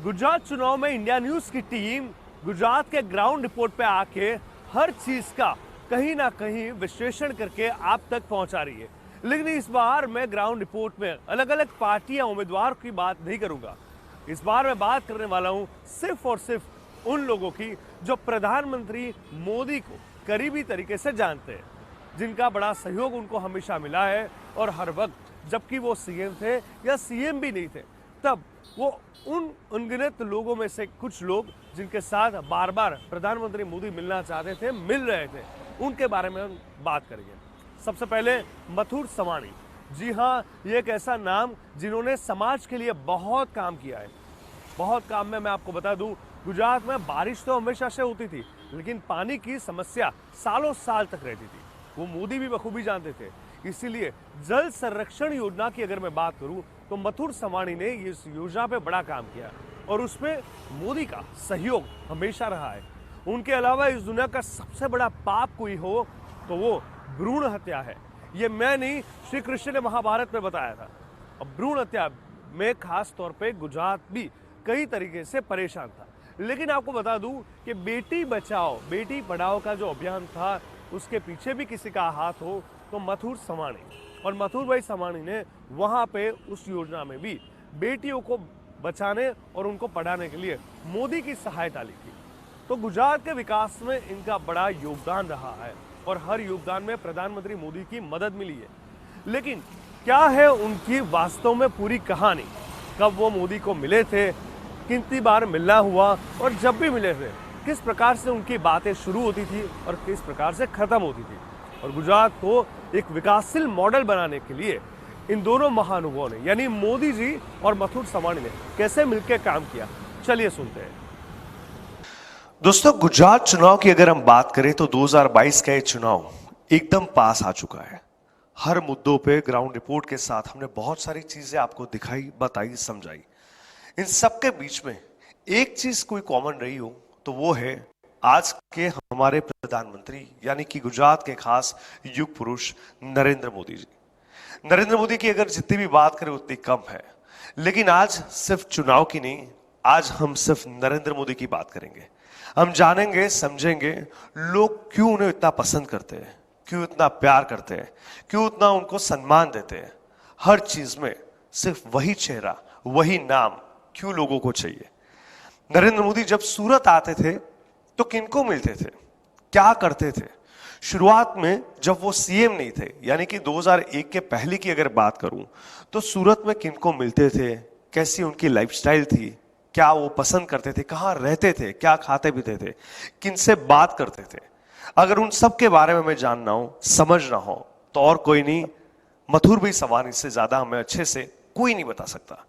गुजरात चुनाव में India news की टीम गुजरात के ग्राउंड रिपोर्ट पे आके हर चीज का कहीं ना कहीं विश्लेषण करके आप तक पहुंचा रही है। लेकिन इस बार मैं ग्राउंड रिपोर्ट में अलग अलग पार्टियां उम्मीदवार की बात नहीं करूंगा। इस बार मैं बात करने वाला हूं सिर्फ और सिर्फ उन लोगों की जो प्रधानमंत्री मोदी को करीबी तरीके से जानते हैं, जिनका बड़ा सहयोग उनको हमेशा मिला है और हर वक्त जबकि वो सीएम थे या सीएम भी नहीं थे तब वो उन अनगिनत लोगों में से कुछ लोग जिनके साथ बार बार प्रधानमंत्री मोदी मिलना चाहते थे, मिल रहे थे, उनके बारे में हम बात करेंगे। सबसे पहले मथुर सवाणी। जी हाँ, ये एक ऐसा नाम जिन्होंने समाज के लिए बहुत काम किया है। बहुत काम में मैं आपको बता दूं, गुजरात में बारिश तो हमेशा से होती थी, लेकिन पानी की समस्या सालों साल तक रहती थी। वो मोदी भी बखूबी जानते थे। इसीलिए जल संरक्षण योजना की अगर मैं बात करूं तो मथुर सवाणी ने इस योजना पे बड़ा काम किया और उसमें मोदी का सहयोग हमेशा रहा है। उनके अलावा इस दुनिया का सबसे बड़ा पाप कोई हो तो वो भ्रूण हत्या है। ये मैं नहीं, श्री कृष्ण ने महाभारत में बताया था। अब भ्रूण हत्या में खास तौर पे गुजरात भी कई तरीके से परेशान था। लेकिन आपको बता दूं कि बेटी बचाओ बेटी पढ़ाओ का जो अभियान था उसके पीछे भी किसी का हाथ हो तो मथुर सवाणी। और मथुर भाई सवाणी ने वहां पे उस योजना में भी बेटियों को बचाने और उनको पढ़ाने के लिए मोदी की सहायता ली थी। तो गुजरात के विकास में इनका बड़ा योगदान रहा है और हर योगदान में प्रधानमंत्री मोदी की मदद मिली है। लेकिन क्या है उनकी वास्तव में पूरी कहानी? कब वो मोदी को मिले थे, कितनी बार मिलना हुआ और जब भी मिले थे किस प्रकार से उनकी बातें शुरू होती थी और किस प्रकार से खत्म होती थी, और गुजरात को एक विकासशील मॉडल बनाने के लिए इन दोनों महानुभावों ने यानी मोदी जी और मथुर सवाणी ने कैसे मिलकर काम किया, चलिए सुनते हैं। दोस्तों, गुजरात चुनाव की अगर हम बात करें तो 2022 का ये चुनाव एकदम पास आ चुका है। हर मुद्दों पे ग्राउंड रिपोर्ट के साथ हमने बहुत सारी चीजें आपको दिखाई, बताई, समझाई। इन सब के बीच में एक चीज कोई कॉमन रही हो तो वो है आज के हमारे प्रधानमंत्री यानी कि गुजरात के खास युग पुरुष नरेंद्र मोदी जी। नरेंद्र मोदी की अगर जितनी भी बात करें उतनी कम है, लेकिन आज सिर्फ चुनाव की नहीं, आज हम सिर्फ नरेंद्र मोदी की बात करेंगे। हम जानेंगे, समझेंगे लोग क्यों उन्हें इतना पसंद करते हैं, क्यों इतना प्यार करते हैं, क्यों इतना उनको सम्मान देते हैं। हर चीज में सिर्फ वही चेहरा, वही नाम क्यों लोगों को चाहिए। नरेंद्र मोदी जब सूरत आते थे तो किनको मिलते थे, क्या करते थे? शुरुआत में जब वो सीएम नहीं थे, यानी कि 2001 के पहले की अगर बात करूं तो सूरत में किनको मिलते थे, कैसी उनकी लाइफस्टाइल थी, क्या वो पसंद करते थे, कहां रहते थे, क्या खाते पीते थे, किनसे बात करते थे। अगर उन सब के बारे में हमें जानना हो, समझना हो तो और कोई नहीं, मथुर भाई सवाणी से ज्यादा हमें अच्छे से कोई नहीं बता सकता।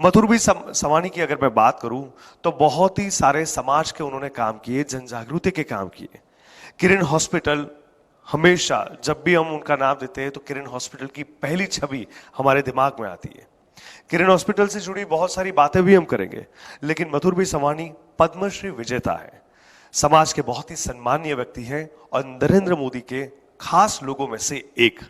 मथुर भाई सवाणी की अगर मैं बात करूं तो बहुत ही सारे समाज के उन्होंने काम किए, जन जागृति के काम किए। किरण हॉस्पिटल, हमेशा जब भी हम उनका नाम देते हैं तो किरण हॉस्पिटल की पहली छवि हमारे दिमाग में आती है। किरण हॉस्पिटल से जुड़ी बहुत सारी बातें भी हम करेंगे, लेकिन मथुर भाई सवाणी पद्मश्री विजेता है, समाज के बहुत ही सम्मानीय व्यक्ति हैं और नरेंद्र मोदी के खास लोगों में से एक।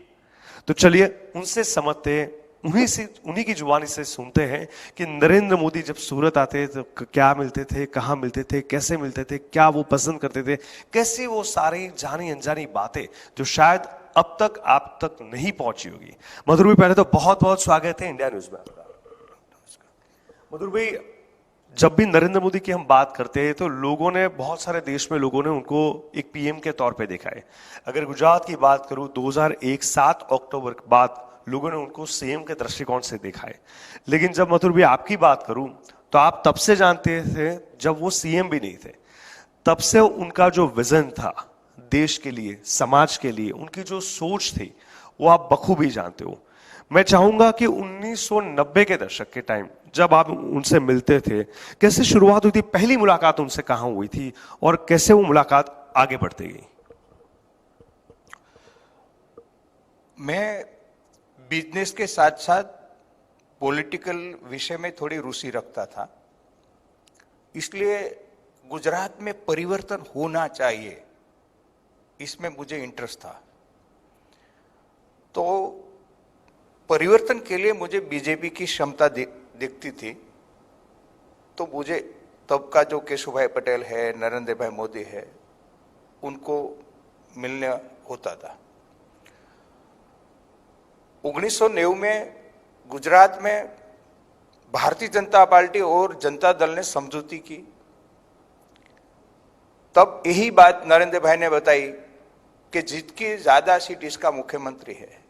तो चलिए उनसे समझते, उन्हीं की जुबानी से सुनते हैं कि नरेंद्र मोदी जब सूरत आते तो क्या मिलते थे, कहां मिलते थे, कैसे मिलते थे, क्या वो पसंद करते थे, कैसे वो सारी जानी अनजानी बातें जो शायद अब तक आप तक नहीं पहुंची होगी। मधुर भाई, पहले तो बहुत बहुत स्वागत है इंडिया न्यूज में। मधुर भाई, जब भी नरेंद्र मोदी की हम बात करते हैं तो लोगों ने, बहुत सारे देश में लोगों ने उनको एक पीएम के तौर पे देखा है। अगर गुजरात की बात करूं 2001 7 अक्टूबर के बाद लोगों ने उनको सीएम के दृष्टिकोण से देखा है। लेकिन जब मथुर भाई आपकी बात करूं तो आप तब से जानते थे जब वो सीएम भी नहीं थे, तब से उनका जो विजन था देश के लिए, समाज के लिए, उनकी जो सोच थी वो आप बखूबी जानते हो। मैं चाहूंगा कि 1990 के दशक के टाइम जब आप उनसे मिलते थे, कैसे शुरुआत हुई थी, पहली मुलाकात उनसे कहां हुई थी और कैसे वो मुलाकात आगे बढ़ती गई? मैं बिजनेस के साथ साथ पॉलिटिकल विषय में थोड़ी रुचि रखता था, इसलिए गुजरात में परिवर्तन होना चाहिए, इसमें मुझे इंटरेस्ट था। तो परिवर्तन के लिए मुझे बीजेपी की क्षमता दिखती थी तो मुझे तब का जो केशुभाई पटेल है, नरेंद्र भाई मोदी है, उनको मिलने होता था। 1990 में गुजरात में भारतीय जनता पार्टी और जनता दल ने समझौती की। तब यही बात नरेंद्र भाई ने बताई कि जितकी ज्यादा सीट इसका मुख्यमंत्री है।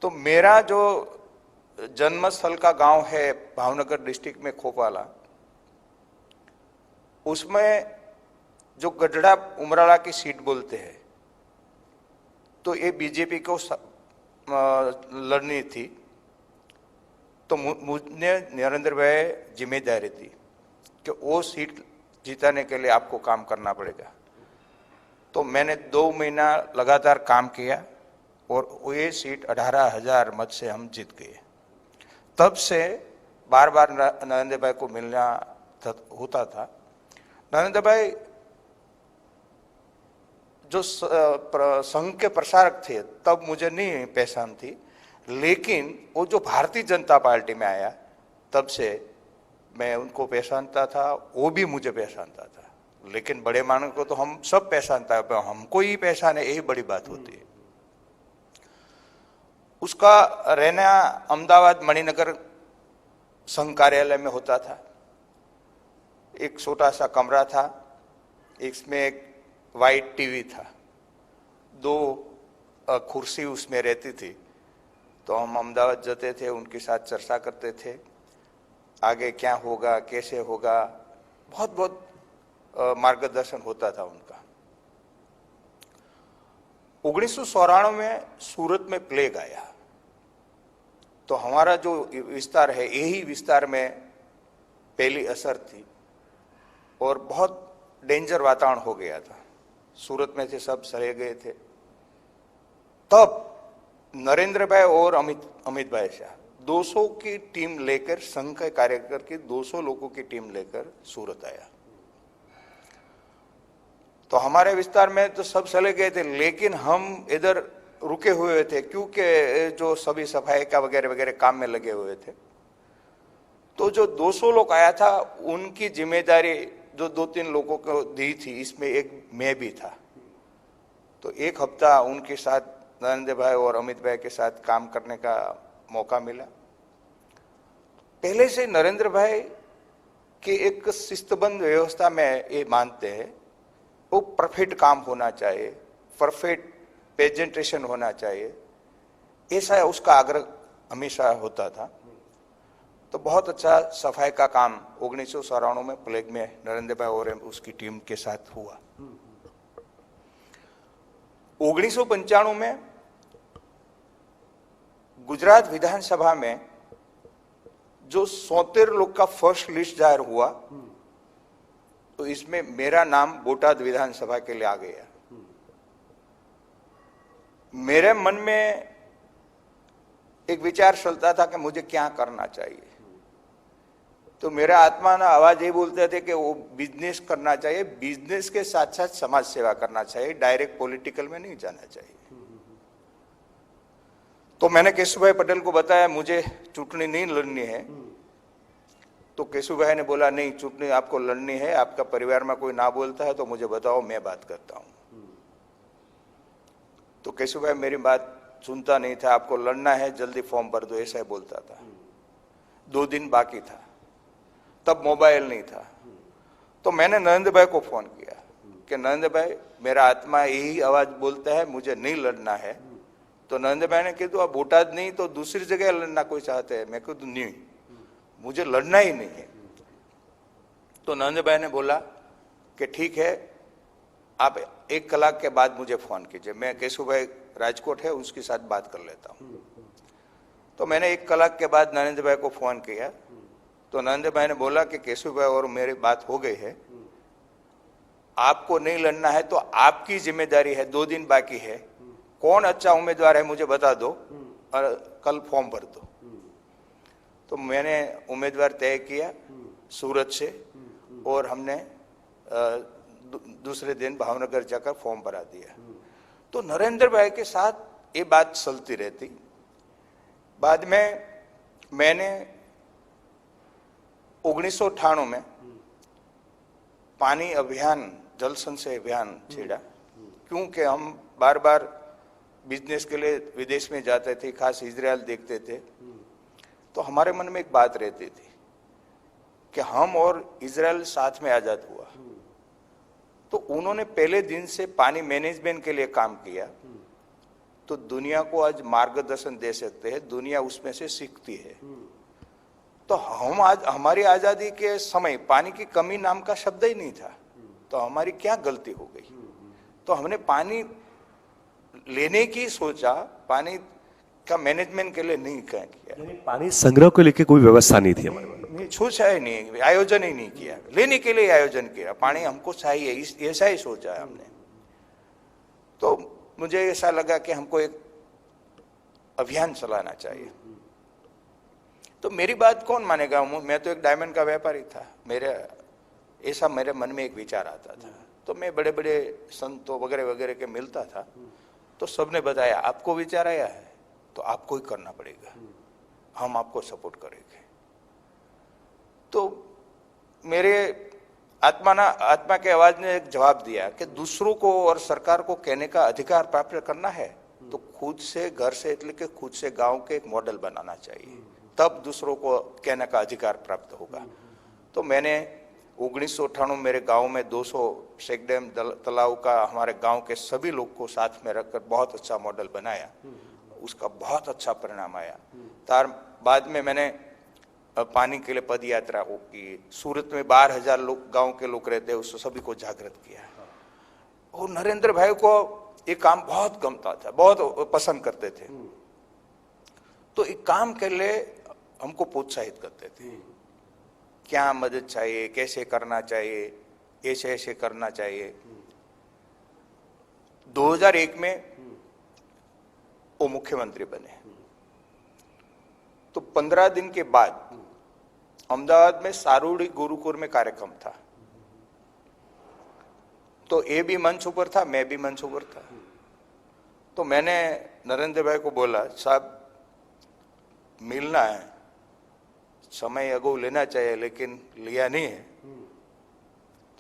तो मेरा जो जन्मस्थल का गांव है भावनगर डिस्ट्रिक्ट में खोपाला, उसमें जो गढ़ड़ा उमराला की सीट बोलते हैं, तो ये बीजेपी को लड़नी थी। तो मुझे नरेंद्र भाई जिम्मेदारी थी कि वो सीट जीताने के लिए आपको काम करना पड़ेगा। तो मैंने 2 महीना लगातार काम किया और ये सीट 18,000 मत से हम जीत गए। तब से बार बार नरेंद्र भाई को मिलना होता था। नरेंद्र भाई जो संघ के प्रसारक थे तब मुझे नहीं पहचान थी, लेकिन वो जो भारतीय जनता पार्टी में आया तब से मैं उनको पहचानता था, वो भी मुझे पहचानता था। लेकिन बड़े मानव को तो हम सब पहचानता है, हमको ही पहचाने यही बड़ी बात होती है। उसका रहना अहमदाबाद मणिनगर संघ कार्यालय में होता था। एक छोटा सा कमरा था, इसमें एक वाइट टीवी था, 2 कुर्सी उसमें रहती थी। तो हम अहमदाबाद जाते थे, उनके साथ चर्चा करते थे, आगे क्या होगा, कैसे होगा, बहुत बहुत मार्गदर्शन होता था उनका। 1994 में सूरत में प्लेग आया, तो हमारा जो विस्तार है यही विस्तार में पहली असर थी और बहुत डेंजर वातावरण हो गया था। सूरत में थे सब सड़े गए थे। तब नरेंद्र भाई और अमित भाई शाह 200 की टीम लेकर, संघ के कार्यकर्ता की 200 लोगों की टीम लेकर सूरत आया। तो हमारे विस्तार में तो सब चले गए थे, लेकिन हम इधर रुके हुए थे क्योंकि जो सभी सफाई का वगैरह वगैरह काम में लगे हुए थे। तो जो 200 लोग आया था उनकी जिम्मेदारी जो 2-3 लोगों को दी थी, इसमें एक मैं भी था। तो 1 हफ्ता उनके साथ नरेंद्र भाई और अमित भाई के साथ काम करने का मौका मिला। पहले से नरेंद्र भाई के एक शिस्तबद्ध व्यवस्था में ये मानते हैं, वो परफेक्ट काम होना चाहिए, परफेक्ट प्रेजेंटेशन होना चाहिए, ऐसा उसका आग्रह हमेशा होता था। तो बहुत अच्छा सफाई का काम 1994 में प्लेग में नरेंद्र भाई और उसकी टीम के साथ हुआ। 1995 में गुजरात विधानसभा में जो 73 लोग का फर्स्ट लिस्ट जाहिर हुआ, तो इसमें मेरा नाम बोटाद विधानसभा के लिए आ गया। मेरे मन में एक विचार चलता था कि मुझे क्या करना चाहिए। तो मेरा आत्मा ना आवाज ये बोलते थे कि वो बिजनेस करना चाहिए, बिजनेस के साथ साथ समाज सेवा करना चाहिए, डायरेक्ट पॉलिटिकल में नहीं जाना चाहिए। तो मैंने केशुभाई पटेल को बताया मुझे चुनाव नहीं लड़नी है। तो केशुभाई ने बोला नहीं, चुनाव आपको लड़नी है, आपका परिवार में कोई ना बोलता है तो मुझे बताओ, मैं बात करता हूं। तो केशुभाई मेरी बात सुनता नहीं था। आपको लड़ना है जल्दी फॉर्म भर दो, ऐसा ही बोलता था। 2 दिन बाकी था, तब मोबाइल नहीं था। तो मैंने नरेंद्र भाई को फोन किया कि नरेंद्र भाई मेरा आत्मा यही आवाज बोलता है मुझे नहीं लड़ना है। तो नरेंद्र भाई ने कहा आप बोटाद नहीं तो दूसरी जगह लड़ना कोई चाहते हैं। मैं कहूँ नहीं, मुझे लड़ना ही नहीं है। तो नरेंद्र भाई ने बोला कि ठीक है, आप 1 कलाक के बाद मुझे फोन कीजिए, मैं केशुभाई राजकोट है उसके साथ बात कर लेता हूँ। तो मैंने 1 कलाक के बाद नरेंद्र भाई को फोन किया। तो नरेंद्र भाई ने बोला कि केशुभाई और मेरी बात हो गई है, आपको नहीं लड़ना है तो आपकी जिम्मेदारी है, 2 दिन बाकी है, कौन अच्छा उम्मीदवार है मुझे बता दो और कल फॉर्म भर दो। तो मैंने उम्मीदवार तय किया सूरत से और हमने दूसरे दिन भावनगर जाकर फॉर्म भरा दिया। तो नरेंद्र भाई के साथ ये बात चलती रहती। बाद में मैंने 1998 में पानी अभियान, जल संचय अभियान छेड़ा, क्योंकि हम बार बार बिजनेस के लिए विदेश में जाते थे, खास इजराइल देखते थे, तो हमारे मन में एक बात रहती थी कि हम और इजराइल साथ में आजाद हुआ, तो उन्होंने पहले दिन से पानी मैनेजमेंट के लिए काम किया, तो दुनिया को आज मार्गदर्शन दे सकते हैं, दुनिया उसमें से सीखती है। तो हम आज, हमारी आजादी के समय पानी की कमी नाम का शब्द ही नहीं था, तो हमारी क्या गलती हो गई? तो हमने पानी लेने की सोचा, पानी का मैनेजमेंट के लिए नहीं किया, पानी संग्रह को लेकर कोई व्यवस्था नहीं थी हमारे पास। नहीं सोचा ही नहीं, आयोजन ही नहीं किया, लेने के लिए आयोजन किया, पानी हमको चाहिए ऐसा ही सोचा है हमने। तो मुझे ऐसा लगा कि हमको एक अभियान चलाना चाहिए। तो मेरी बात कौन मानेगा, मैं तो एक डायमंड का व्यापारी था, मेरे मन में एक विचार आता था, तो मैं बड़े बड़े संतों वगैरह वगैरह के मिलता था, तो सबने बताया आपको विचार आया है तो आपको ही करना पड़ेगा, हम आपको सपोर्ट करेंगे। तो मेरे आत्मा के आवाज ने एक जवाब दिया कि दूसरों को और सरकार को कहने का अधिकार प्राप्त करना है तो खुद से, घर से, इसलिए खुद से गांव के एक मॉडल बनाना चाहिए, तब दूसरों को कहने का अधिकार प्राप्त होगा। तो मैंने 1998 मेरे गांव में 200 चेक डैम तालाब का हमारे गांव के सभी लोग को साथ में रखकर बहुत अच्छा मॉडल बनाया, उसका बहुत अच्छा परिणाम आया। तार बाद में मैंने पानी के लिए पद यात्रा की, सूरत में 12,000 लोग, गांव के लोग रहते हैं, उसको सभी को जागृत किया। और नरेंद्र भाई को ये काम बहुत गमता था, बहुत पसंद करते थे, तो एक काम के लिए हमको प्रोत्साहित करते थे, क्या मदद चाहिए, कैसे करना चाहिए, ऐसे ऐसे करना चाहिए। 2001 में वो मुख्यमंत्री बने, तो 15 दिन के बाद अहमदाबाद में सारूड़ी गुरुकुल में कार्यक्रम था, तो ये भी मंच ऊपर था, मैं भी मंच ऊपर था। तो मैंने नरेंद्र भाई को बोला, साहब मिलना है, समय अगो लेना चाहिए, लेकिन लिया नहीं है।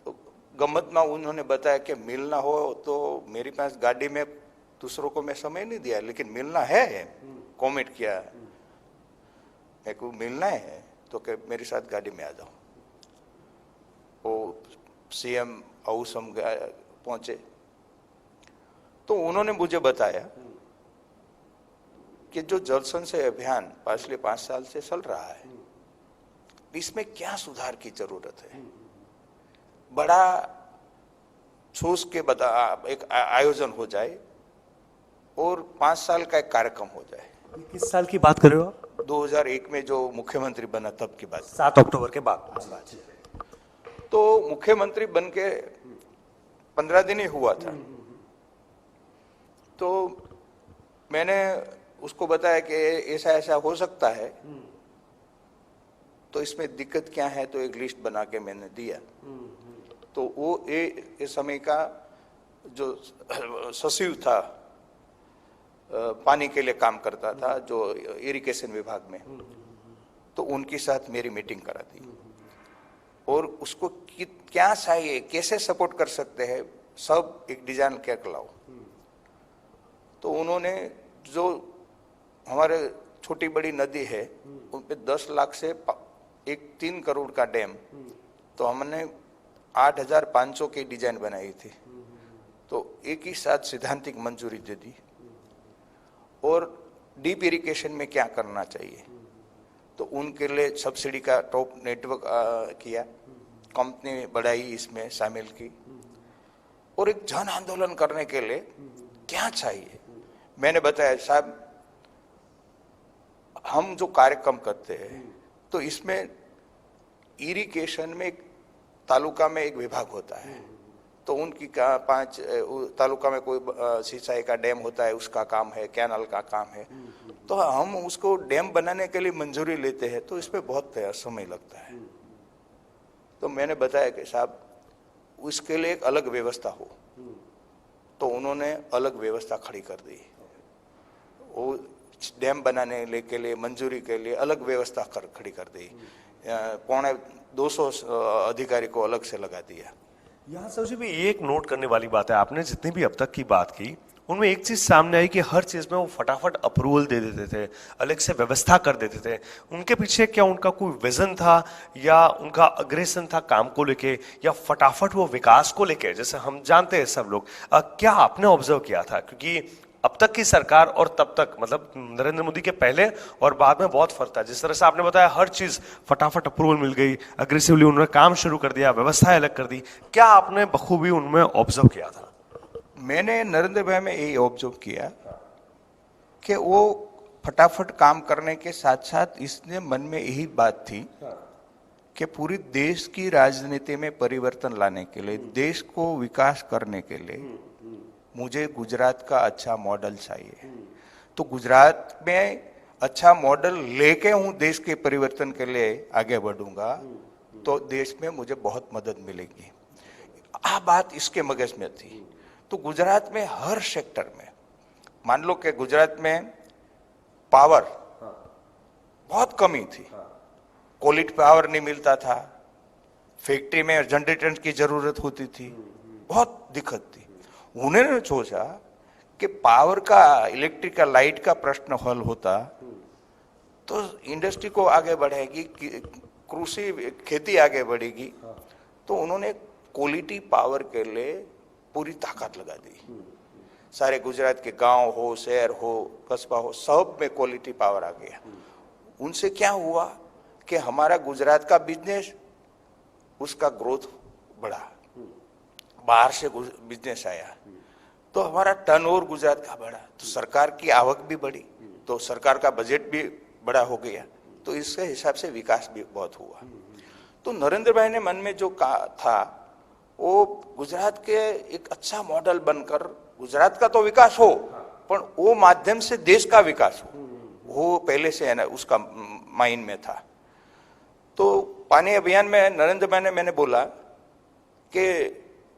तो गम्मत में उन्होंने बताया कि मिलना हो तो मेरे पास गाड़ी में दूसरों को मैं समय नहीं दिया, लेकिन मिलना है, कमेंट किया, मैं को मिलना है तो कि मेरे साथ गाड़ी में आ जाओ। वो सीएम हाउस हम पहुंचे, तो उन्होंने मुझे बताया कि जो जल संचय अभियान पिछले 5 साल से चल रहा है, इसमें क्या सुधार की जरूरत है। बड़ा सोच के एक आयोजन हो जाए और 5 साल का एक कार्यक्रम हो जाए। किस साल की बात कर रहे हो आप? 2001 में जो मुख्यमंत्री बना तब की बात, 7 अक्टूबर के बाद। तो मुख्यमंत्री बन के 15 दिन ही हुआ था, तो मैंने उसको बताया कि ऐसा ऐसा हो सकता है, तो इसमें दिक्कत क्या है, तो एक लिस्ट बना के मैंने दिया। तो वो इस समय का जो सचिव था, पानी के लिए काम करता था, जो इरिगेशन विभाग में, तो उनके साथ मेरी मीटिंग करा दी और उसको क्या चाहिए, कैसे सपोर्ट कर सकते हैं, सब एक डिजाइन करके लाओ। तो उन्होंने जो हमारे छोटी बड़ी नदी है उन पे 10 लाख से 3 करोड़ का डैम, तो हमने 8,500 की डिजाइन बनाई थी, तो एक ही साथ सैद्धांतिक मंजूरी दे दी। और डीप इरिगेशन में क्या करना चाहिए, तो उनके लिए सब्सिडी का टॉप नेटवर्क किया, कंपनी बढ़ाई, इसमें शामिल की, और एक जन आंदोलन करने के लिए क्या चाहिए मैंने बताया, साहब हम जो कार्यक्रम करते हैं तो इसमें इरिगेशन में एक तालुका में एक विभाग होता है, तो उनकी 5 तालुका में कोई सिंचाई का डैम होता है, उसका काम है, कैनाल का काम है, तो हम उसको डैम बनाने के लिए मंजूरी लेते हैं, तो इसमें बहुत समय लगता है। तो मैंने बताया कि साहब उसके लिए एक अलग व्यवस्था हो, तो उन्होंने अलग व्यवस्था खड़ी कर दी। वो डैम बनाने के लिए मंजूरी के लिए अलग व्यवस्था खड़ी कर दी। पौने 200 अधिकारी को अलग से लगा दिया। यहाँ सर भी एक नोट करने वाली बात है, आपने जितनी भी अब तक की बात की उनमें एक चीज सामने आई कि हर चीज में वो फटाफट अप्रूवल दे देते थे, अलग से व्यवस्था कर देते थे। उनके पीछे क्या उनका कोई विजन था या उनका अग्रेसन था काम को लेके, या फटाफट वो विकास को लेके, जैसे हम जानते हैं सब लोग। क्या आपने ऑब्जर्व किया था? क्योंकि अब तक की सरकार और तब तक, मतलब नरेंद्र मोदी के पहले और बाद में बहुत फर्क था। जिस तरह से आपने बताया हर चीज फटाफट अप्रूवल मिल गई, अग्रेसिवली उन्होंने काम शुरू कर दिया, व्यवस्थाएं अलग कर दी, क्या आपने बखूबी उनमें ऑब्जर्व किया था? मैंने नरेंद्र भाई में यही ऑब्जर्व किया कि वो फटाफट काम करने के साथ साथ इसने मन में यही बात थी कि पूरी देश की राजनीति में परिवर्तन लाने के लिए, देश को विकास करने के लिए मुझे गुजरात का अच्छा मॉडल चाहिए। तो गुजरात में अच्छा मॉडल लेके हूं देश के परिवर्तन के लिए आगे बढ़ूंगा तो देश में मुझे बहुत मदद मिलेगी। आ बात इसके मगज में थी। तो गुजरात में हर सेक्टर में, मान लो कि गुजरात में पावर बहुत कमी थी, क्वालिटी पावर नहीं मिलता था, फैक्ट्री में जनरेटर की जरूरत होती थी, बहुत दिक्कत थी। उन्होंने सोचा कि पावर का, इलेक्ट्रिक का, लाइट का प्रश्न हल होता तो इंडस्ट्री को आगे बढ़ेगी, कृषि खेती आगे बढ़ेगी। तो उन्होंने क्वालिटी पावर के लिए पूरी ताकत लगा दी। सारे गुजरात के गांव हो, शहर हो, कस्बा हो, सब में क्वालिटी पावर आ गया। उनसे क्या हुआ कि हमारा गुजरात का बिजनेस, उसका ग्रोथ बढ़ा, बाहर से बिजनेस आया तो हमारा टर्नओवर गुजरात का बढ़ा, तो सरकार की आवक भी बढ़ी, तो सरकार का बजट भी बड़ा हो गया। तो इसके हिसाब से विकास भी बहुत हुआ। तो नरेंद्र भाई ने मन में जो कहा था वो गुजरात के एक अच्छा मॉडल बनकर गुजरात का तो विकास हो, पर वो माध्यम से देश का विकास हो, वो पहले से है ना उसका माइंड में था। तो पानी अभियान में नरेंद्र भाई ने, मैंने बोला कि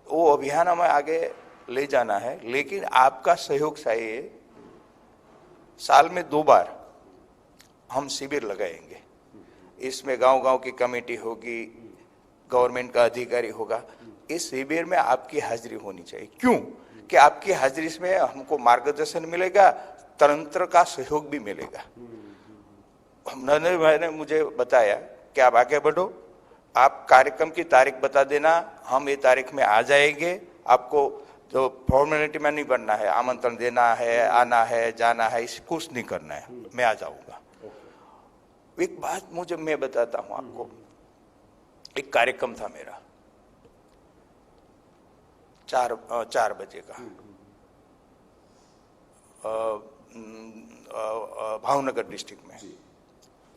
वो अभियान हमें आगे ले जाना है, लेकिन आपका सहयोग चाहिए। साल में 2 बार हम शिविर लगाएंगे, इसमें गांव-गांव की कमेटी होगी, गवर्नमेंट का अधिकारी होगा। इस शिविर में आपकी हाजिरी होनी चाहिए। क्यों? कि आपकी हाजिरी में हमको मार्गदर्शन मिलेगा, तंत्र का सहयोग भी मिलेगा। नरेंद्र भाई ने मुझे बताया कि आप आगे बढ़ो, आप कार्यक्रम की तारीख बता देना, हम ये तारीख में आ जाएंगे। आपको जो फॉर्मेलिटी में नहीं बनना है, आमंत्रण देना है, आना है, जाना है, इस कुछ नहीं करना है, मैं आ जाऊंगा। एक बात मुझे मैं बताता हूं आपको। एक कार्यक्रम था मेरा 4 बजे का, भावनगर डिस्ट्रिक्ट में।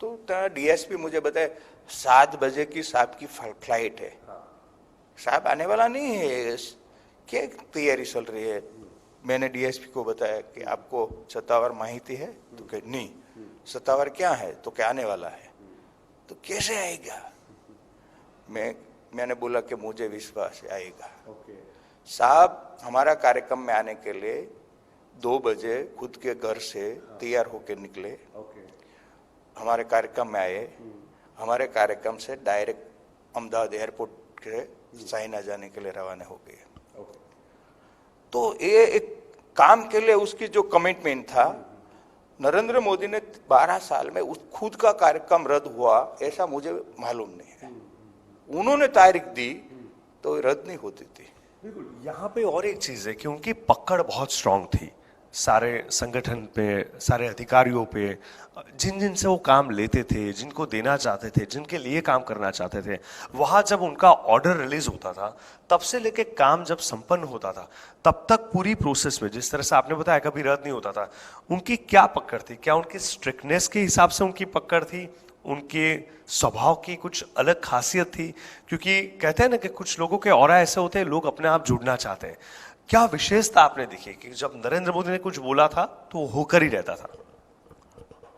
तो डीएसपी मुझे बताए 7 बजे की साहब की फ्लाइट है, साहब आने वाला नहीं है, क्या तैयारी चल रही है? मैंने डीएसपी को बताया कि आपको सत्तावार माहिती है? तो कहे नहीं। सत्तावार क्या है? तो क्या आने वाला है? तो कैसे आएगा? मैंने बोला कि मुझे विश्वास है आएगा। साहब हमारा कार्यक्रम में आने के लिए 2 बजे खुद के घर से तैयार होकर निकले, हमारे कार्यक्रम में आए, हमारे कार्यक्रम से डायरेक्ट अहमदाबाद एयरपोर्ट के चाइना जाने के लिए रवाना हो गए। तो ये एक काम के लिए उसकी जो कमिटमेंट था, नरेंद्र मोदी ने 12 साल में उस खुद का कार्यक्रम रद्द हुआ ऐसा मुझे मालूम नहीं है। उन्होंने तारीख दी तो रद्द नहीं होती थी। बिल्कुल। यहाँ पे और एक चीज है कि उनकी पकड़ बहुत स्ट्रांग थी सारे संगठन पे, सारे अधिकारियों पे, जिन जिन से वो काम लेते थे, जिनको देना चाहते थे, जिनके लिए काम करना चाहते थे। वहां जब उनका ऑर्डर रिलीज होता था तब से लेके काम जब संपन्न होता था तब तक पूरी प्रोसेस में, जिस तरह से आपने बताया, कभी रद्द नहीं होता था। उनकी क्या पकड़ थी? क्या उनकी स्ट्रिक्टनेस के हिसाब से उनकी पकड़ थी? उनके स्वभाव की कुछ अलग खासियत थी? क्योंकि कहते हैं ना कि कुछ लोगों के ऑरा ऐसे होते हैं, लोग अपने आप जुड़ना चाहते हैं। क्या विशेषता आपने दिखी कि जब नरेंद्र मोदी ने कुछ बोला था तो वो होकर ही रहता था?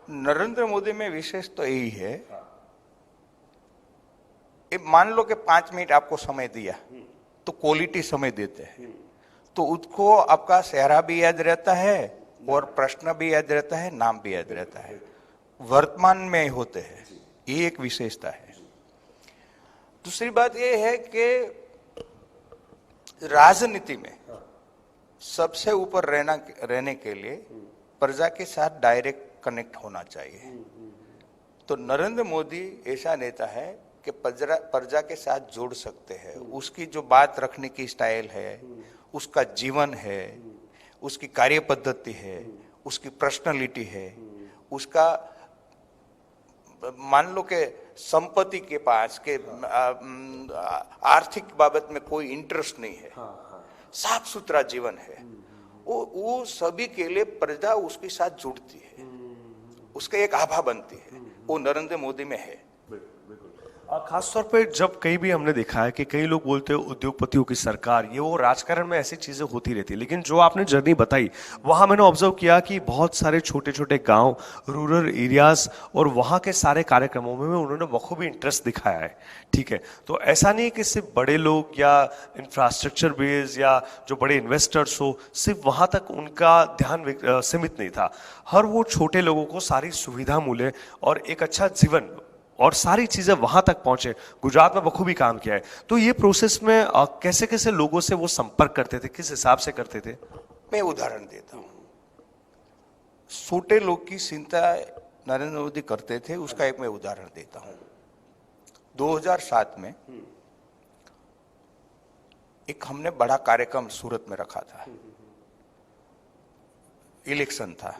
नरेंद्र मोदी में विशेष तो यही है, मान लो कि 5 मिनट आपको समय दिया तो क्वालिटी समय देते हैं, तो उसको आपका चेहरा भी याद रहता है और प्रश्न भी याद रहता है, नाम भी याद रहता है, वर्तमान में होते हैं। ये एक विशेषता है। दूसरी बात यह है कि राजनीति में सबसे ऊपर रहने के लिए प्रजा के साथ डायरेक्ट कनेक्ट होना चाहिए। तो नरेंद्र मोदी ऐसा नेता है कि प्रजा के साथ जोड़ सकते हैं। उसकी जो बात रखने की स्टाइल है, उसका जीवन है, उसकी कार्य पद्धति है, उसकी पर्सनालिटी है, उसका मान लो कि संपत्ति के पास के आर्थिक बाबत में कोई इंटरेस्ट नहीं है, साफ सुथरा जीवन है, वो सभी के लिए प्रजा उसके साथ जुड़ती है, उसका एक आभा बनती है। वो नरेंद्र मोदी में है। खासतौर पे जब कहीं भी हमने देखा है कि कई लोग बोलते हैं उद्योगपतियों की सरकार, ये वो राजकारण में ऐसी चीजें होती रहती है, लेकिन जो आपने जर्नी बताई वहां मैंने ऑब्जर्व किया कि बहुत सारे छोटे छोटे गांव, रूरल एरियाज और वहां के सारे कार्यक्रमों में उन्होंने बखूबी इंटरेस्ट दिखाया है। ठीक है, तो ऐसा नहीं है कि सिर्फ बड़े लोग या इंफ्रास्ट्रक्चर बेस या जो बड़े इन्वेस्टर्स हो सिर्फ वहां तक उनका ध्यान सीमित नहीं था। हर वो छोटे लोगों को सारी सुविधा मिले और एक अच्छा जीवन और सारी चीजें वहां तक पहुंचे। गुजरात में बखूबी काम किया है। तो ये प्रोसेस में कैसे कैसे लोगों से वो संपर्क करते थे, किस हिसाब से करते थे? मैं उदाहरण देता हूं। छोटे लोग की चिंता नरेंद्र मोदी करते थे, उसका एक मैं उदाहरण देता हूं। 2007 में एक हमने बड़ा कार्यक्रम सूरत में रखा था, इलेक्शन था।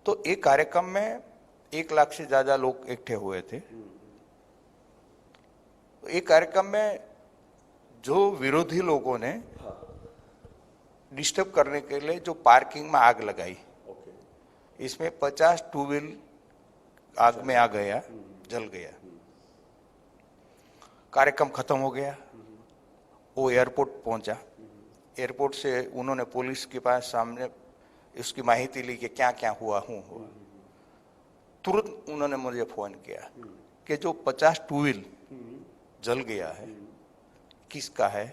तो एक कार्यक्रम में 1 लाख से ज्यादा लोग इकट्ठे हुए थे। एक कार्यक्रम में जो विरोधी लोगों ने डिस्टर्ब करने के लिए जो पार्किंग में आग लगाई, इसमें 50 टू व्हील आग में आ गया, जल गया। कार्यक्रम खत्म हो गया। वो एयरपोर्ट पहुंचा। एयरपोर्ट से उन्होंने पुलिस के पास सामने उसकी माहिती ली कि क्या क्या हुआ। तुरंत उन्होंने मुझे फोन किया कि जो 50 टू व्हील जल गया है किसका है,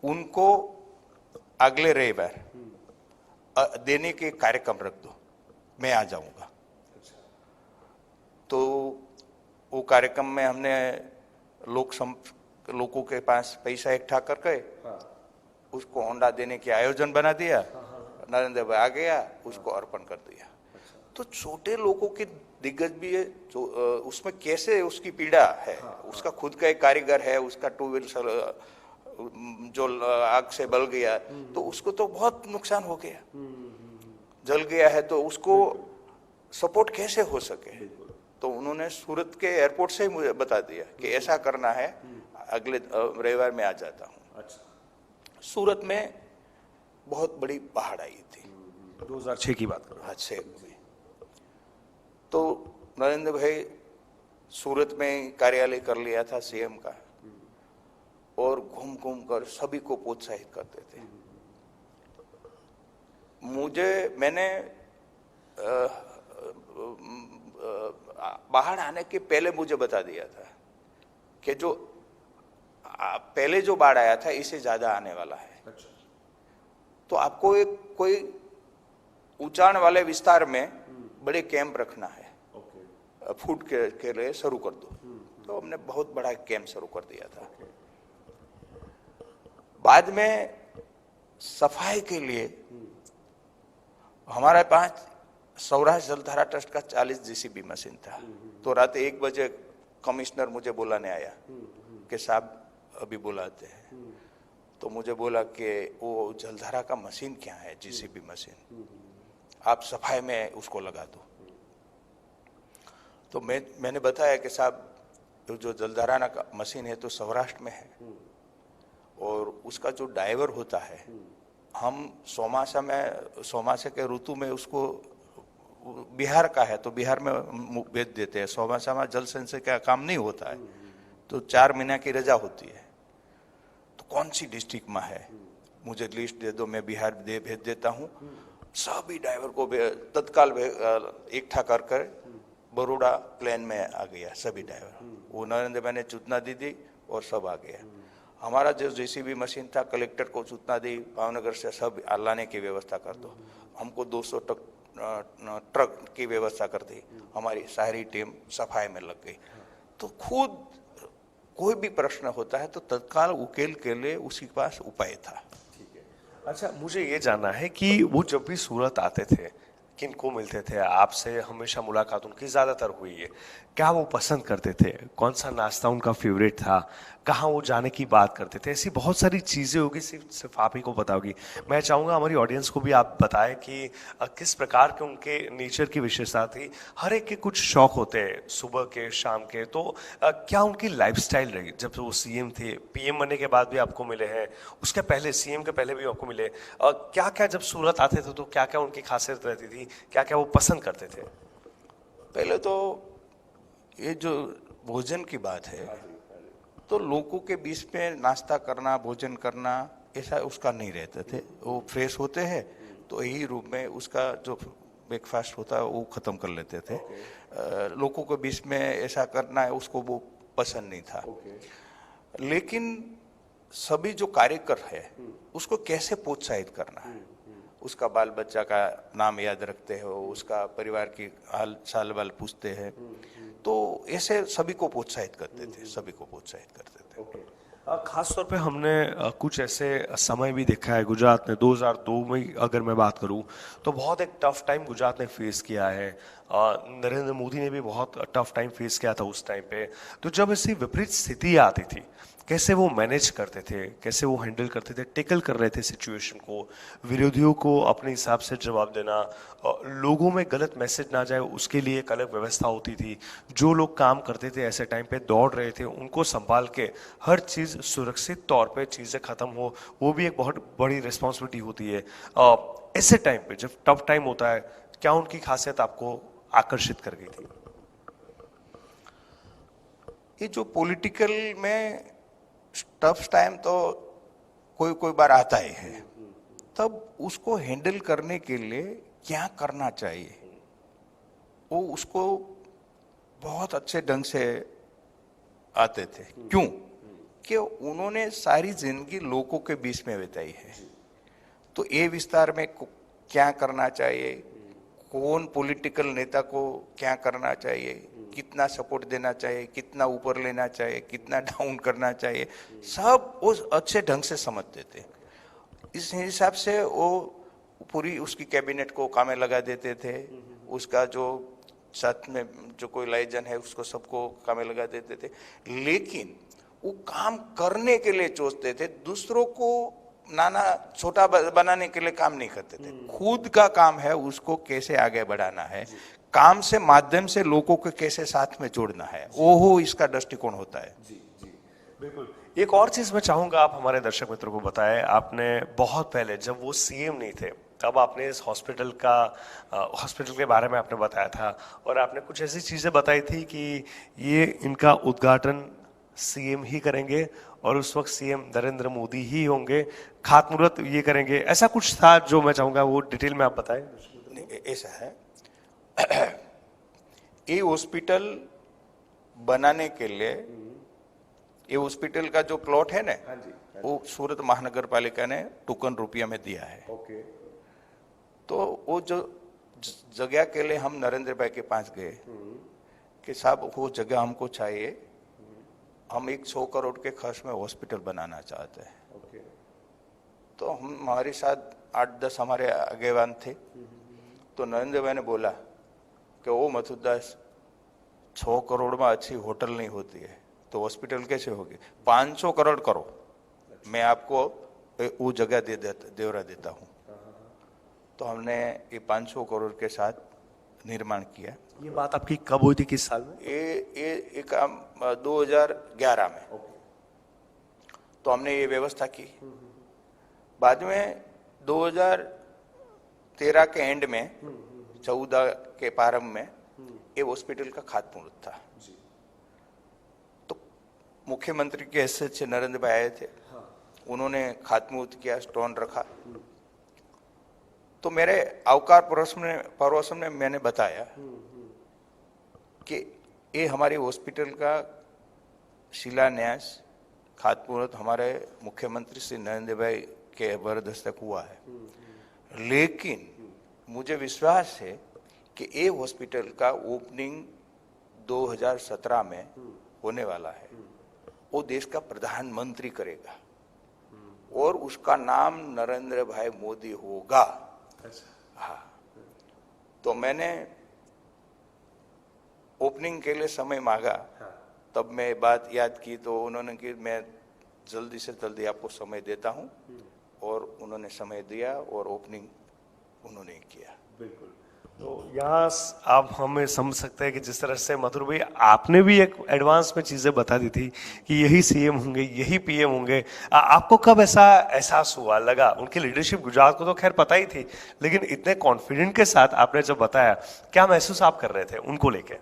उनको अगले रविवार देने के कार्यक्रम रख दो, मैं आ जाऊंगा। तो वो कार्यक्रम में हमने लोगों के पास पैसा इकट्ठा करके उसको होंडा देने के आयोजन बना दिया। नरेंद्र भाई आ गया, उसको अर्पण कर दिया। तो छोटे लोगों के दिग्गज भी है, जो उसमें कैसे उसकी पीड़ा है, उसका खुद का एक कारीगर है, उसका टू व्हीलर जो आग से बल गया, तो उसको तो बहुत नुकसान हो गया, जल गया है, तो उसको सपोर्ट कैसे हो सके। तो उन्होंने सूरत के एयरपोर्ट से ही मुझे बता दिया कि ऐसा करना है, अगले रविवार में आ जाता हूँ। सूरत में बहुत बड़ी बाढ़ आई थी, 2006 की बात करो। हाँ, 6 में। तो नरेंद्र भाई सूरत में कार्यालय कर लिया था सीएम का, और घूम घूम कर सभी को प्रोत्साहित करते थे। मैंने बाहर आने के पहले मुझे बता दिया था कि जो पहले जो बाढ़ आया था इससे ज्यादा आने वाला है। अच्छा। तो आपको एक कोई ऊंचाण वाले विस्तार में बड़े कैंप रखना है, फूड के लिए शुरू कर दो। तो हमने बहुत बड़ा कैंप शुरू कर दिया था। बाद में सफाई के लिए हमारे पास सौराष्ट्र जलधारा ट्रस्ट का 40 जीसीबी मशीन था। तो रात 1 बजे कमिश्नर मुझे बुलाने आया कि साहब अभी बुलाते हैं। तो मुझे बोला कि वो जलधारा का मशीन क्या है, जीसीबी मशीन, आप सफाई में उसको लगा दो। तो मैंने बताया कि साहब जो जलधारा का मशीन है तो सौराष्ट्र में है, और उसका जो ड्राइवर होता है, हम सोमासा के ऋतु में उसको, बिहार का है तो बिहार में भेज देते हैं। सोमासा में जल संचय का काम नहीं होता है, तो 4 महीने की रजा होती है। तो कौन सी डिस्ट्रिक्ट में है, मुझे लिस्ट दे दो, मैं बिहार भेज देता हूँ। सभी ड्राइवर को तत्काल इकट्ठा कर बड़ोड़ा प्लेन में आ गया सभी ड्राइवर। वो नरेंद्र भाई ने सूचना दी थी और सब आ गया। हमारा जो जेसीबी मशीन था, कलेक्टर को सूचना दी, भावनगर से सब लाने की व्यवस्था कर दो। हमको 200 ट्रक की व्यवस्था कर दी। हमारी सारी टीम सफाई में लग गई। तो खुद कोई भी प्रश्न होता है तो तत्काल उकेल के लिए उसके पास उपाय था। अच्छा, मुझे ये जानना है कि वो जब भी सूरत आते थे, किनको मिलते थे, आपसे हमेशा मुलाकात उनकी ज्यादातर हुई है, क्या वो पसंद करते थे, कौन सा नाश्ता उनका फेवरेट था, कहाँ वो जाने की बात करते थे, ऐसी बहुत सारी चीजें होगी, सिर्फ आप ही को पता होगी। मैं चाहूंगा हमारी ऑडियंस को भी आप बताएं कि किस प्रकार के उनके नेचर की विशेषता थी। हर एक के कुछ शौक होते हैं, सुबह के, शाम के, तो क्या उनकी लाइफस्टाइल रही जब वो सीएम थे, पीएम बनने के बाद भी आपको मिले हैं, उसके पहले सीएम के पहले भी आपको मिले, क्या क्या जब सूरत आते थे तो क्या क्या उनकी खासियत रहती थी, क्या क्या वो पसंद करते थे? पहले तो ये जो भोजन की बात है, तो लोगों के बीच में नाश्ता करना, भोजन करना ऐसा उसका नहीं रहते थे। वो फ्रेश होते हैं तो यही रूम में उसका जो ब्रेकफास्ट होता है वो खत्म कर लेते थे। लोगों के बीच में ऐसा करना है उसको वो पसंद नहीं था। लेकिन सभी जो कार्यकर है उसको कैसे प्रोत्साहित करना है, उसका बाल बच्चा का नाम याद रखते हो, उसका परिवार की हाल साल बाल पूछते हैं, तो ऐसे सभी को प्रोत्साहित करते थे, सभी को प्रोत्साहित करते थे। खास तौर पे हमने कुछ ऐसे समय भी देखा है गुजरात ने, 2002 में अगर मैं बात करूं तो बहुत एक टफ टाइम गुजरात ने फेस किया है। नरेंद्र मोदी ने भी बहुत टफ टाइम फेस किया था उस टाइम पे। तो जब ऐसी विपरीत स्थिति आती थी, कैसे वो मैनेज करते थे, कैसे वो हैंडल करते थे, टेकल कर रहे थे सिचुएशन को, विरोधियों को अपने हिसाब से जवाब देना, लोगों में गलत मैसेज ना जाए उसके लिए एक अलग व्यवस्था होती थी, जो लोग काम करते थे ऐसे टाइम पे दौड़ रहे थे उनको संभाल के हर चीज़ सुरक्षित तौर पे चीज़ें खत्म हो, वो भी एक बहुत बड़ी रिस्पॉन्सिबिलिटी होती है। ऐसे टाइम पे जब टफ टाइम होता है, क्या उनकी खासियत आपको आकर्षित कर गई थी? ये जो पॉलिटिकल में टफ टाइम तो कोई कोई बार आता ही है, तब उसको हैंडल करने के लिए क्या करना चाहिए वो उसको बहुत अच्छे ढंग से आते थे। क्यों? कि उन्होंने सारी जिंदगी लोगों के बीच में बिताई है, तो ये विस्तार में क्या करना चाहिए, कौन पॉलिटिकल नेता को क्या करना चाहिए, कितना सपोर्ट देना चाहिए, कितना ऊपर लेना चाहिए, कितना डाउन करना चाहिए, सब वो अच्छे ढंग से समझते थे। इस हिसाब से वो पूरी उसकी कैबिनेट को काम में लगा देते थे, उसका जो साथ में जो कोई लाइजन है उसको सबको काम में लगा देते थे। लेकिन वो काम करने के लिए सोचते थे, दूसरों को नाना छोटा बनाने के लिए काम नहीं करते थे। खुद का काम है उसको कैसे आगे बढ़ाना है, काम से माध्यम से लोगों को कैसे साथ में जोड़ना है, वो इसका दृष्टिकोण होता है। जी जी बिल्कुल। एक और चीज मैं चाहूंगा आप हमारे दर्शक मित्रों को बताएं, आपने बहुत पहले जब वो सीएम नहीं थे तब आपने इस हॉस्पिटल के बारे में आपने बताया था, और आपने कुछ ऐसी चीजें बताई थी कि ये इनका उद्घाटन सीएम ही करेंगे और उस वक्त सीएम नरेंद्र मोदी ही होंगे, खातमुहूर्त ये करेंगे, ऐसा कुछ था जो मैं चाहूंगा वो डिटेल में आप बताएं। ऐसा है, ये हॉस्पिटल बनाने के लिए, ये हॉस्पिटल का जो प्लॉट है ना, वो सूरत महानगर पालिका ने टोकन रुपया में दिया है। तो वो जो जगह के लिए हम नरेंद्र भाई के पास गए कि साहब वो जगह हमको चाहिए, हम एक 100 करोड़ के खर्च में हॉस्पिटल बनाना चाहते हैं। तो हम हमारे साथ 8-10 हमारे आगेवान थे, तो नरेंद्र भाई ने बोला कि वो मथुरदास 100 करोड़ में अच्छी होटल नहीं होती है तो हॉस्पिटल कैसे होगी, 500 करोड़ करो, मैं आपको वो जगह देवरा देता हूँ। तो हमने ये 500 करोड़ के साथ निर्माण किया। ये बात आपकी कब हुई थी, किस साल में? ये काम 2011 में। तो हमने ये व्यवस्था की। बाद में 2013 के एंड में, 14 के प्रारंभ में ये हॉस्पिटल का खातमुहूर्त था। तो मुख्यमंत्री के हैसियत से नरेंद्र भाई आए थे, उन्होंने खातमुहूर्त किया, स्टोन रखा। तो मेरे अवकार प्रवचन में मैंने बताया कि ये हमारी हॉस्पिटल का शिलान्यास, खातमुहूर्त हमारे मुख्यमंत्री श्री नरेंद्र भाई के वरद हस्तक हुआ है, लेकिन मुझे विश्वास है कि ये हॉस्पिटल का ओपनिंग 2017 में होने वाला है वो देश का प्रधानमंत्री करेगा और उसका नाम नरेंद्र भाई मोदी होगा। हाँ, तो मैंने ओपनिंग के लिए समय मांगा, तब मैं बात याद की तो उन्होंने कि मैं जल्दी से जल्दी आपको समय देता हूं, और उन्होंने समय दिया और ओपनिंग उन्होंने किया। बिल्कुल। तो यहाँ आप हमें समझ सकते हैं कि जिस तरह से मधुर भाई आपने भी एक एडवांस में चीजें बता दी थी कि यही सीएम होंगे, यही पीएम होंगे। आपको कब ऐसा एहसास हुआ, लगा? उनकी लीडरशिप गुजरात को तो खैर पता ही थी, लेकिन इतने कॉन्फिडेंट के साथ आपने जब बताया, क्या महसूस आप कर रहे थे उनको लेके?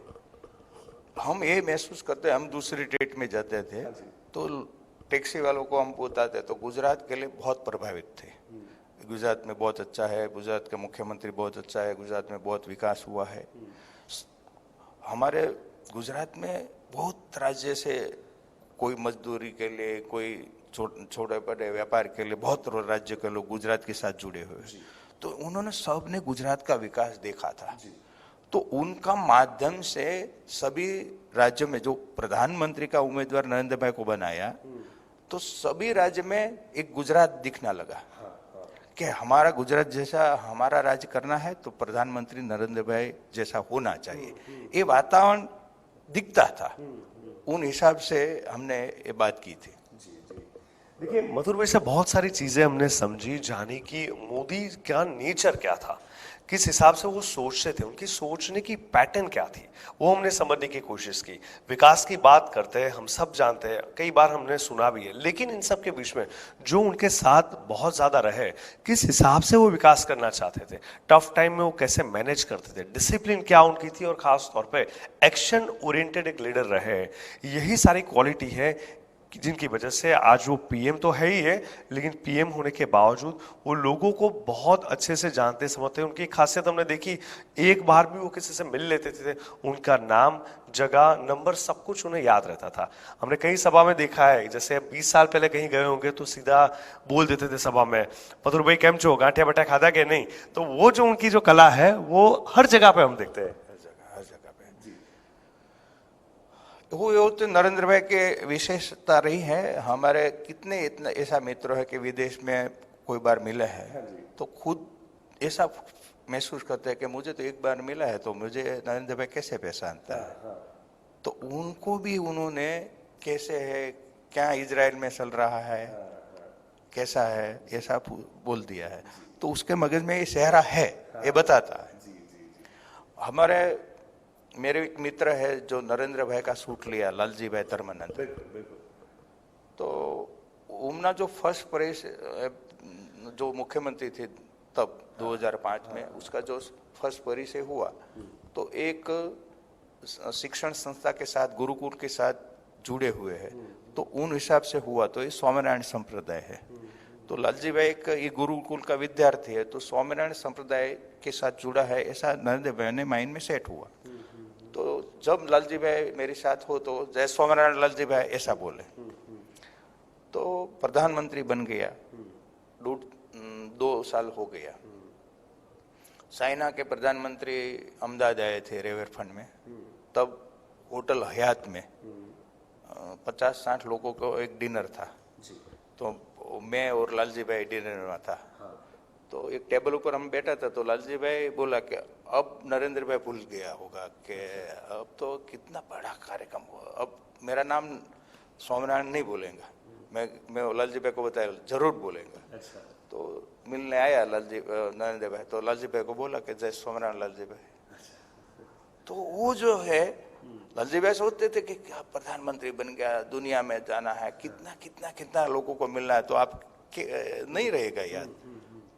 हम ये महसूस करते, हम दूसरी स्टेट में जाते थे तो टैक्सी वालों को हम बताते तो गुजरात के लिए बहुत प्रभावित थे। गुजरात में बहुत अच्छा है, गुजरात का मुख्यमंत्री बहुत अच्छा है, गुजरात में बहुत विकास हुआ है। हमारे गुजरात में बहुत राज्य से कोई मजदूरी के लिए, कोई छोटे बड़े व्यापार के लिए बहुत राज्य के लोग गुजरात के साथ जुड़े हुए, तो उन्होंने सबने गुजरात का विकास देखा था। तो उनका माध्यम से सभी राज्यों में जो प्रधानमंत्री का उम्मीदवार नरेंद्र भाई को बनाया, तो सभी राज्य में एक गुजरात दिखना लगा कि हमारा गुजरात जैसा हमारा राज्य करना है तो प्रधानमंत्री नरेंद्र भाई जैसा होना चाहिए। ये वातावरण दिखता था, उन हिसाब से हमने ये बात की थी। देखिए मधुर भाई से बहुत सारी चीजें हमने समझी, जानी कि मोदी का नेचर क्या था, किस हिसाब से वो सोचते थे, उनकी सोचने की पैटर्न क्या थी, वो हमने समझने की कोशिश की। विकास की बात करते हैं, हम सब जानते हैं, कई बार हमने सुना भी है, लेकिन इन सब के बीच में जो उनके साथ बहुत ज्यादा रहे, किस हिसाब से वो विकास करना चाहते थे, टफ टाइम में वो कैसे मैनेज करते थे, डिसिप्लिन क्या उनकी थी, और खास तौर पे एक्शन ओरिएंटेड एक लीडर रहे, यही सारी क्वालिटी है जिनकी वजह से आज वो पीएम तो है ही है, लेकिन पीएम होने के बावजूद वो लोगों को बहुत अच्छे से जानते समझते। उनकी खासियत हमने देखी, एक बार भी वो किसी से मिल लेते थे, उनका नाम, जगह, नंबर, सब कुछ उन्हें याद रहता था। हमने कई सभा में देखा है, जैसे 20 साल पहले कहीं गए होंगे तो सीधा बोल देते थे सभा में, मधुर भाई केम छो, गांठिया बटा खाधा के नहीं। तो वो जो उनकी जो कला है वो हर जगह पे हम देखते हैं। वो तो नरेंद्र भाई के विशेषता रही है। हमारे कितने इतना ऐसा मित्र है कि विदेश में कोई बार मिले हैं तो खुद ऐसा महसूस करते हैं कि मुझे तो एक बार मिला है तो मुझे नरेंद्र भाई कैसे पहचानता है। तो उनको भी उन्होंने कैसे है, क्या इजराइल में चल रहा है, कैसा है, ऐसा बोल दिया है। तो उसके मगज में ये चेहरा है, ये बताता है। हमारे मेरे एक मित्र है जो नरेंद्र भाई का सूट लिया, लालजी भाई धर्मानंद। तो उमना जो फर्स्ट प्राइज जो मुख्यमंत्री थे तब 2005 में, उसका जो फर्स्ट परिचय हुआ तो एक शिक्षण संस्था के साथ, गुरुकुल के साथ जुड़े हुए हैं, तो उन हिसाब से हुआ। तो ये स्वामीनारायण संप्रदाय है। तो लालजी भाई एक ये गुरुकुल का विद्यार्थी है, तो स्वामीनारायण संप्रदाय के साथ जुड़ा है, ऐसा नरेंद्र भाई ने माइंड में सेट हुआ। तो जब लालजी भाई मेरे साथ हो तो जय स्वामीनारायण लालजी भाई ऐसा बोले, तो प्रधानमंत्री बन गया। 2 साल हो गया। चाइना के प्रधानमंत्री अहमदाबाद आए थे रिवरफ्रंट में, तब होटल हयात में 50-60 लोगों को एक डिनर था। तो मैं और लालजी भाई डिनर में था। तो एक टेबल ऊपर हम बैठा था, तो लालजी भाई बोला कि अब नरेंद्र भाई भूल गया होगा कि अब तो कितना बड़ा कार्यक्रम हुआ, अब मेरा नाम स्वामीनारायण नहीं बोलेगा। मैं लालजी भाई को बताया जरूर बोलेगा। अच्छा। तो मिलने आया नरेंद्र भाई, तो लालजी भाई को बोला कि जय स्वामीनारायण लालजी भाई। अच्छा। तो वो जो है लालजी भाई सोचते थे कि क्या प्रधानमंत्री बन गया, दुनिया में जाना है, कितना कितना कितना लोगों को मिलना है, तो आप नहीं रहेगा याद,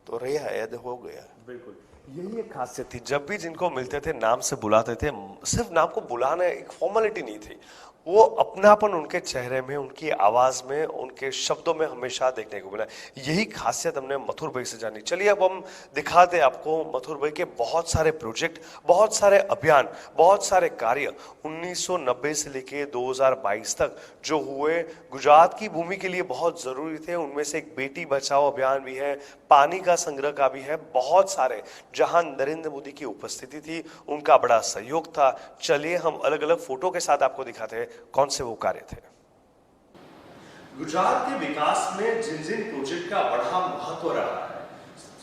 तो रहा याद हो गया। बिल्कुल, यही एक खासियत थी, जब भी जिनको मिलते थे नाम से बुलाते थे। सिर्फ नाम को बुलाना एक फॉर्मेलिटी नहीं थी, वो अपनापन उनके चेहरे में, उनकी आवाज में, उनके शब्दों में हमेशा देखने को मिला। यही खासियत हमने मथुर भाई से जानी। चलिए अब हम दिखाते आपको मथुर भाई के बहुत सारे प्रोजेक्ट, बहुत सारे अभियान, बहुत सारे कार्य 1990 से लेके 2022 तक जो हुए, गुजरात की भूमि के लिए बहुत जरूरी थे। उनमें से एक बेटी बचाओ अभियान भी है, पानी का संग्रह का भी है, बहुत सारे जहां नरेंद्र मोदी की उपस्थिति थी, उनका बड़ा सहयोग था। चलिए हम अलग अलग फोटो के साथ आपको दिखाते हैं कौन से वो कार्य थे। गुजरात के विकास में जिन जिन प्रोजेक्ट का बड़ा महत्व रहा है,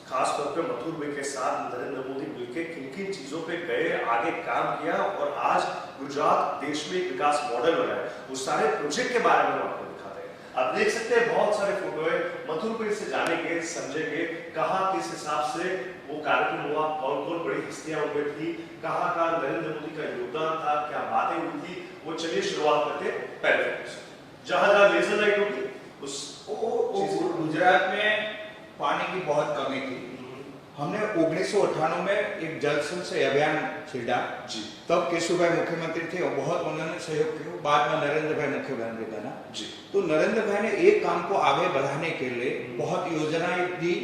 खास तौर पे मथुर भाई के साथ नरेंद्र मोदी मिलकर किन किन चीजों पे गए, आगे काम किया और आज गुजरात देश में एक विकास मॉडल बना है, उस सारे प्रोजेक्ट के बारे में हम आपको दिखाते हैं। आप देख सकते हैं बहुत सारे फोटो है, मथुर भाई से जानेंगे, समझेंगे कहाँ किस हिसाब से वो कार्यक्रम हुआ, कौन कौन बड़ी हस्तियां उनमें थी, कहाँ कहाँ नरेंद्र मोदी का योगदान था, क्या बातें हुई थी। वो चलिए शुरुआत करते हैं पहले फोटो से। जहां जहां लेजर लाइट होगी उस गुजरात में पानी की बहुत कमी थी। हमने 1998 में एक जल संचय अभियान छेड़ा जी। तब केशुभाई मुख्यमंत्री थे और बहुत उन्होंने सहयोग किया। बाद में नरेंद्र भाई मुख्यमंत्री बना जी। तो नरेंद्र भाई ने एक काम को आगे बढ़ाने के लिए बहुत योजनाएं दी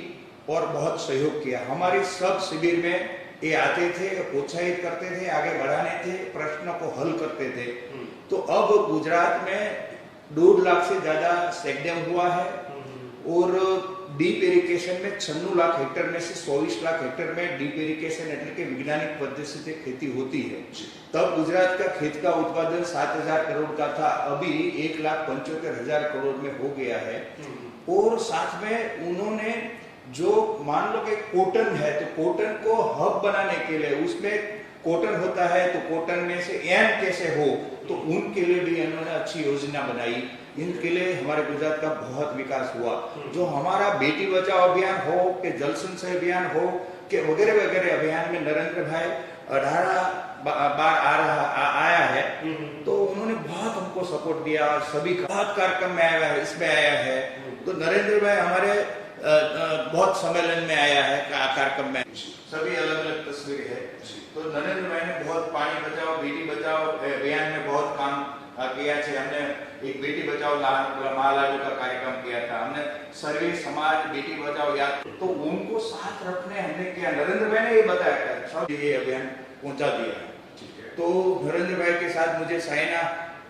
और बहुत सहयोग किया। हमारे सब शिविर में ये आते थे, प्रोत्साहित करते थे, आगे बढ़ाने थे, प्रश्नों को हल करते थे। तो अब गुजरात में 2 लाख से ज्यादा चेक डैम हुआ है और डीप इरिगेशन में 96 लाख हेक्टेयर में से 24 लाख हेक्टेयर में डीप इरिगेशन એટલે કે वैज्ञानिक पद्धति से खेती होती है। तब गुजरात का खेत का उत्पादन 7,000 करोड़ का था, अभी 1,75,000 करोड़ में हो गया है। और साथ में उन्होंने जो मान लो कि कॉटन है तो कॉटन को हब बनाने के लिए, उसमें कॉटन होता है तो कॉटन में से एम कैसे हो तो उनके लिए भी इन्होंने अच्छी योजना बनाई। इनके लिए हमारे गुजरात का बहुत विकास हुआ। जो हमारा बेटी बचाओ अभियान हो कि जल संचय अभियान हो कि वगैरह वगैरह अभियान में नरेंद्र भाई 18 बार आया है तो उन्होंने बहुत हमको सपोर्ट दिया। सभी बहुत कार्यक्रम में आया है, इसमें आया है। तो नरेंद्र भाई हमारे बहुत सम्मेलन में आया है, कार्यक्रम में सभी अलग अलग तस्वीर है। तो नरेंद्र भाई ने बहुत पानी बचाओ बेटी बचाओ अभियान में बहुत काम किया है। हमने एक बेटी बचाओ महालाडू का कार्यक्रम किया था, हमने सर्वे समाज बेटी बचाओ याद, तो उनको साथ रखने हमने किया। नरेंद्र भाई ने ये बताया था सब ये अभियान पहुंचा दिया है। तो नरेंद्र भाई के साथ मुझे साइना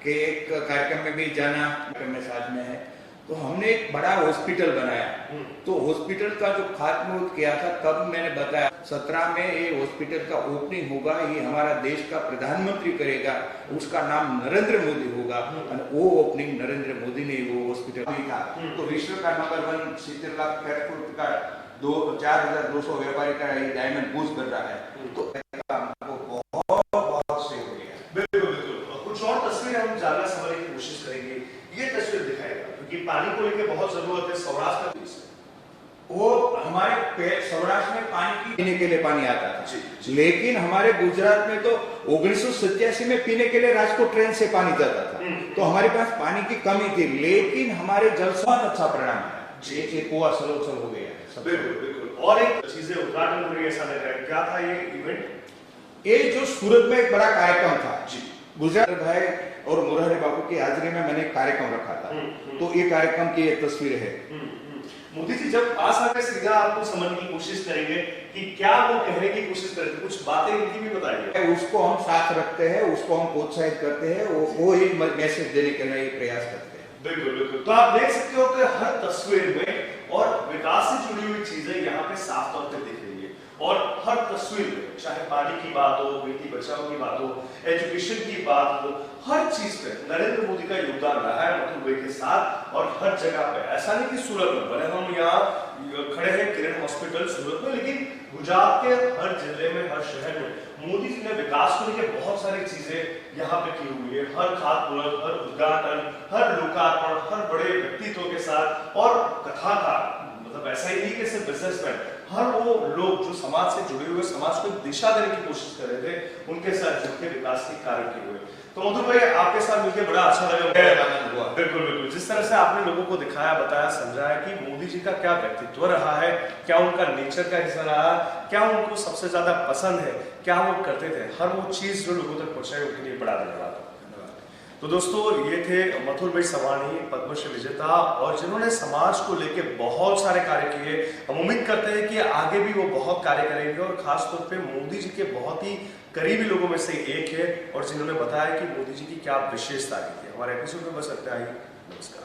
के एक कार्यक्रम में भी जाना में साथ में है। तो हमने एक बड़ा हॉस्पिटल बनाया। तो हॉस्पिटल का जो खातमुहूर्त किया था तब मैंने बताया 17 में ये हॉस्पिटल का ओपनिंग होगा, ये हमारा देश का प्रधानमंत्री करेगा, उसका नाम नरेंद्र मोदी होगा। और वो ओपनिंग नरेंद्र मोदी ने वो हॉस्पिटल था। तो विश्व का नंबर 1 70 लाख स्क्वायर फुट का 4,200 व्यापारी का ये डायमंड बूस्ट कर रहा है। तो बहुत सही हो गया। बिल्कुल बिल्कुल। कुछ और तस्वीरें हम जानना समझने की कोशिश करेंगे। ये तस्वीर दिखाएगा क्योंकि पानी को लेकर बहुत जरूरत है। सौराष्ट्र में वो हमारे सौराष्ट्र में पानी की पीने के लिए पानी आता था, लेकिन हमारे गुजरात में तो 1987 में पीने के लिए राजकोट ट्रेन से पानी जाता था। तो हमारे पास पानी की कमी थी, लेकिन हमारे जल बहुत अच्छा परिणाम है। एक कुआ सलोचल हो गया। बिल्कुल बिल्कुल। और एक चीजें उद्घाटन हो रही है, ऐसा लग रहा है। क्या था ये इवेंट? ये जो सूरत में एक बड़ा कार्यक्रम था गुजरात भाई और मुरारी बाबू की हाजिरी में मैंने कार्यक्रम रखा था। तो ये कार्यक्रम की एक तस्वीर है। मोदी जी जब पास आकर सीधा आपको समझने की कोशिश करेंगे कि क्या वो कहने की कोशिश करते हैं, कुछ बातें इनकी भी बताइए। उसको हम साथ रखते हैं, उसको हम प्रोत्साहित करते हैं, वो ही मैसेज देने के लिए प्रयास करते हैं। बिल्कुल बिल्कुल। तो आप देख सकते हो कि हर तस्वीर में और विकास से जुड़ी हुई चीजें यहाँ पे साफ तौर पे दिख रही है। और हर तस्वीर में चाहे पानी की बात हो, बेटी बचाओ की बात हो, एजुकेशन की बात हो, हर चीज पे नरेंद्र मोदी का योगदान रहा है मथुर भाई के साथ। और हर जगह पे ऐसा नहीं कि सूरत में बने हम यहाँ खड़े हैं किरण हॉस्पिटल सूरत में, लेकिन गुजरात के हर जिले में हर शहर में मोदी जी ने विकास को लेकर बहुत सारी चीजें यहाँ पे की हुई है। हर खातमुहूर्त, हर उद्घाटन, हर लोकार्पण, हर बड़े व्यक्तित्व के साथ और कथाकार, मतलब ऐसा ही नहीं कि सिर्फ बिजनेसमैन, हर वो लोग जो समाज से जुड़े हुए, समाज को दिशा देने की कोशिश कर रहे थे, उनके साथ जुड़कर विकास के कार्य किए हुए। तो मधुर भाई आपके साथ मिलकर बड़ा अच्छा लगा। बिल्कुल बिल्कुल। जिस तरह से आपने लोगों को दिखाया, बताया, समझाया कि मोदी जी का क्या व्यक्तित्व रहा है, क्या उनका नेचर का हिस्सा रहा, क्या उनको सबसे ज्यादा पसंद है, क्या वो करते थे, हर वो चीज जो लोगों तक पहुंचाए उनके लिए बड़ा धन्यवाद। तो दोस्तों ये थे मथुर भाई सवानी, पद्मश्री विजेता, और जिन्होंने समाज को लेके बहुत सारे कार्य किए। हम उम्मीद करते हैं कि आगे भी वो बहुत कार्य करेंगे और खास तौर पे मोदी जी के बहुत ही करीबी लोगों में से एक है और जिन्होंने बताया कि मोदी जी की क्या विशेषता थी। हमारे एपिसोड में बस इतना ही। नमस्कार।